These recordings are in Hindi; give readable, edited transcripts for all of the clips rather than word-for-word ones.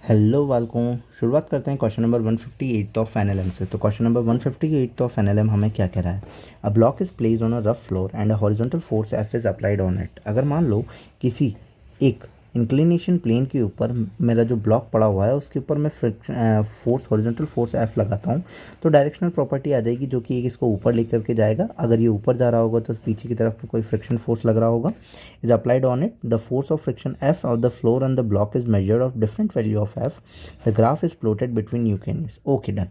हेलो वालकों, शुरुआत करते हैं क्वेश्चन नंबर 158 ऑफ एनएलएम से। तो क्वेश्चन नंबर 158 ऑफ एनएलएम हमें क्या कह रहा है। A block is placed on a rough floor and a horizontal force F is applied on it. अगर मान लो किसी एक इंक्लिनेशन प्लेन के ऊपर मेरा जो ब्लॉक पड़ा हुआ है उसके ऊपर मैं फोर्स हॉरिजॉन्टल फोर्स एफ लगाता हूँ, तो डायरेक्शनल प्रॉपर्टी आ जाएगी जो कि एक इसको ऊपर लेकर के जाएगा। अगर ये ऊपर जा रहा होगा तो पीछे की तरफ कोई फ्रिक्शन फोर्स लग रहा होगा, is applied on it. The force of friction F of the floor on the block is measured of different value of F. The graph is plotted between U K and S. Okay, done.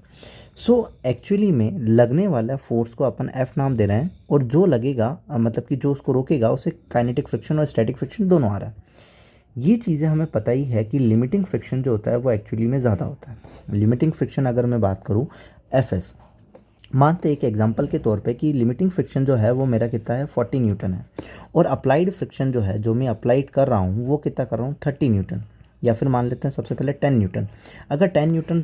So actually में लगने वाला फोर्स को अपन F नाम दे रहे हैं, और जो लगेगा मतलब कि जो उसको रोकेगा उसे काइनेटिक फ्रिक्शन और स्टैटिक फ्रिक्शन दोनों आ रहा है। ये चीज़ें हमें पता ही है कि लिमिटिंग फ्रिक्शन जो होता है वो एक्चुअली में ज़्यादा होता है। लिमिटिंग फ्रिक्शन अगर मैं बात करूँ FS, मानते एक एग्जांपल के तौर पे कि लिमिटिंग फ्रिक्शन जो है वो मेरा कितना है 40 न्यूटन है, और अप्लाइड फ्रिक्शन जो है जो मैं अप्लाइड कर रहा हूँ वो कितना कर रहा हूँ 30 न्यूटन, या फिर मान लेते हैं सबसे पहले 10 न्यूटन। अगर 10 न्यूटन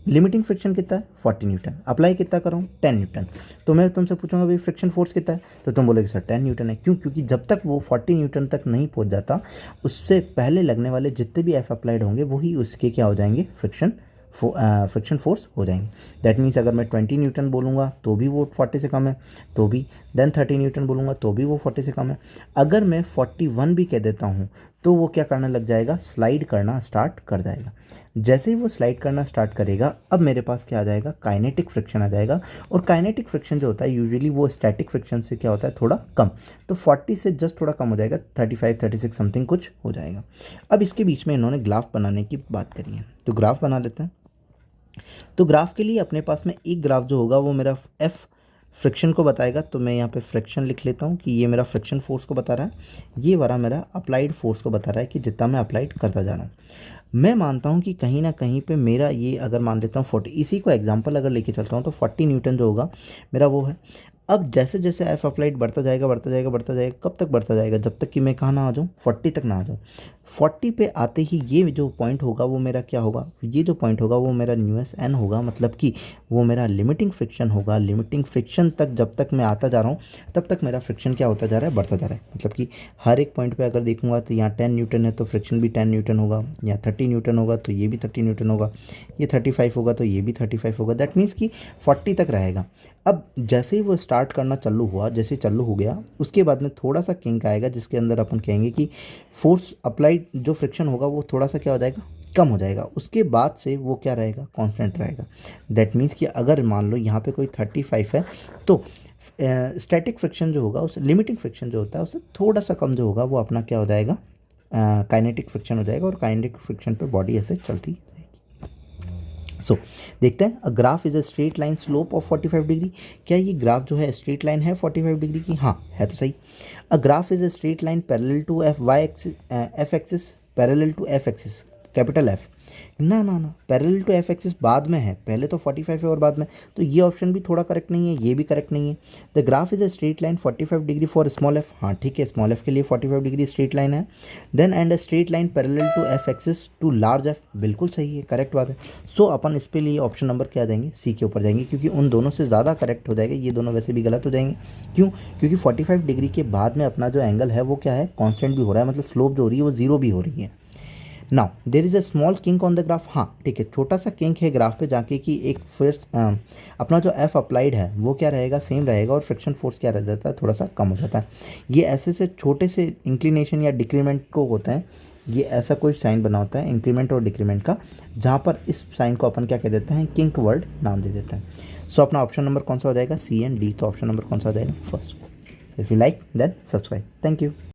लिमिटिंग फ्रिक्शन कितना है 40 न्यूटन, अप्लाई कितना कर रहा हूँ 10 न्यूटन, तो मैं तुमसे पूछूंगा भाई फ्रिक्शन फोर्स कितना है, तो तुम बोलोगे सर 10 न्यूटन है। क्यों? क्योंकि जब तक वो 40 न्यूटन तक नहीं पहुँच जाता उससे पहले लगने वाले जितने भी एफ अप्लाइड होंगे वही उसके क्या हो जाएंगे फ्रिक्शन फोर्स हो जाएंगे। दैट मीन्स अगर मैं 20 न्यूटन बोलूँगा तो भी वो 40 से कम है, तो भी देन 30 न्यूटन बोलूँगा तो भी वो 40 से कम है। अगर मैं 41 भी कह देता हूँ तो वो क्या करने लग जाएगा, स्लाइड करना स्टार्ट कर जाएगा। जैसे ही वो स्लाइड करना स्टार्ट करेगा अब मेरे पास क्या आ जाएगा, काइनेटिक फ्रिक्शन आ जाएगा। और काइनेटिक फ्रिक्शन जो होता है यूजुअली वो स्टैटिक फ्रिक्शन से क्या होता है थोड़ा कम, तो 40 से जस्ट थोड़ा कम हो जाएगा, 35 36 समथिंग कुछ हो जाएगा। अब इसके बीच में इन्होंने ग्राफ बनाने की बात करी है, तो ग्राफ बना लेते हैं। तो ग्राफ के लिए अपने पास में एक ग्राफ जो होगा वो मेरा एफ फ्रिक्शन को बताएगा, तो मैं यहाँ पे फ्रिक्शन लिख लेता हूँ कि ये मेरा फ्रिक्शन फोर्स को बता रहा है, ये वाला मेरा अप्लाइड फोर्स को बता रहा है कि जितना मैं अप्लाइड करता जा रहा हूँ। मैं मानता हूँ कि कहीं ना कहीं पे मेरा ये अगर मान लेता हूँ 40, इसी को एग्जांपल अगर लेके चलता हूँ तो 40 न्यूटन जो होगा मेरा वो है। अब जैसे जैसे एफ अप्लाइड बढ़ता जाएगा बढ़ता जाएगा बढ़ता जाएगा, कब तक बढ़ता जाएगा, जब तक कि मैं कहाँ ना आ जाऊँ 40 तक ना आ जाऊँ। 40 पे आते ही ये जो पॉइंट होगा वो मेरा क्या होगा, ये जो पॉइंट होगा वो मेरा न्यूएस एन होगा, मतलब कि वो मेरा लिमिटिंग फ्रिक्शन होगा। लिमिटिंग फ्रिक्शन तक जब तक मैं आता जा रहा हूँ तब तक मेरा फ्रिक्शन क्या होता जा रहा है, बढ़ता जा रहा है। मतलब कि हर एक पॉइंट पे अगर देखूंगा तो यहाँ 10 न्यूटन है तो फ्रिक्शन भी 10 न्यूटन होगा, यहाँ 30 न्यूटन होगा तो ये भी 30 न्यूटन होगा, ये 35 होगा तो ये भी 35 होगा। दैट मीन्स कि 40 तक रहेगा। अब जैसे ही वो स्टार्ट करना चालू हुआ, जैसे चालू हो गया उसके बाद में थोड़ा सा किंक आएगा जिसके अंदर अपन कहेंगे कि फोर्स अप्लाइड जो फ्रिक्शन होगा वो थोड़ा सा क्या हो जाएगा, कम हो जाएगा। उसके बाद से वो क्या रहेगा, कांस्टेंट रहेगा। दैट मीन्स कि अगर मान लो यहाँ पे कोई 35 है तो स्टैटिक फ्रिक्शन जो होगा उस लिमिटिंग फ्रिक्शन जो होता है उससे थोड़ा सा कम जो होगा वो अपना क्या हो जाएगा, काइनेटिक फ्रिक्शन हो जाएगा, और काइनेटिक फ्रिक्शन पे बॉडी ऐसे चलती रहेगी। सो देखते हैं, अ graph is a straight line slope of 45 degree. क्या ये ग्राफ जो है स्ट्रेट लाइन है 45 डिग्री की? हाँ है, तो सही। A graph is a straight line parallel to F Y axis, F axis parallel to F axis, capital F. ना ना ना, पैरेलल टू एफ एक्सिस बाद में है, पहले तो 45 है और बाद में, तो ये ऑप्शन भी थोड़ा करेक्ट नहीं है, ये भी करेक्ट नहीं है। The graph is a straight line 45 degree for small F. हाँ ठीक है, स्मॉल एफ के लिए 45 डिग्री स्ट्रेट लाइन है। Then and a straight line parallel to F axis to large F. बिल्कुल सही है, करेक्ट बात है। सो अपन इस पे लिए ऑप्शन नंबर क्या देंगे, सी के ऊपर जाएंगे, क्योंकि उन दोनों से ज़्यादा करेक्ट हो जाएगा, ये दोनों वैसे भी गलत हो जाएंगे। क्यों? क्योंकि 45 डिग्री के बाद में अपना जो एंगल है वो क्या है, कांस्टेंट भी हो रहा है, मतलब स्लोप जो हो रही है वो जीरो भी हो रही है। Now there is a small kink on the graph. हाँ ठीक है, छोटा सा किंक है ग्राफ पे जाके कि एक फिर अपना जो एफ अप्लाइड है वो क्या रहेगा, सेम रहेगा, और फ्रिक्शन फोर्स क्या रह जाता है, थोड़ा सा कम हो जाता है। ये ऐसे से छोटे से इंक्लिनेशन या डिक्रीमेंट को होता है, ये ऐसा कोई साइन बना होता है इंक्रीमेंट और डिक्रीमेंट का, जहाँ पर इस साइन को अपन क्या कह देते हैं, किंक वर्ड नाम दे देते हैं। सो अपना ऑप्शन नंबर कौन सा हो जाएगा, सी एंड डी। तो ऑप्शन नंबर कौन सा हो जाएगा, first. If you like then subscribe. Thank you.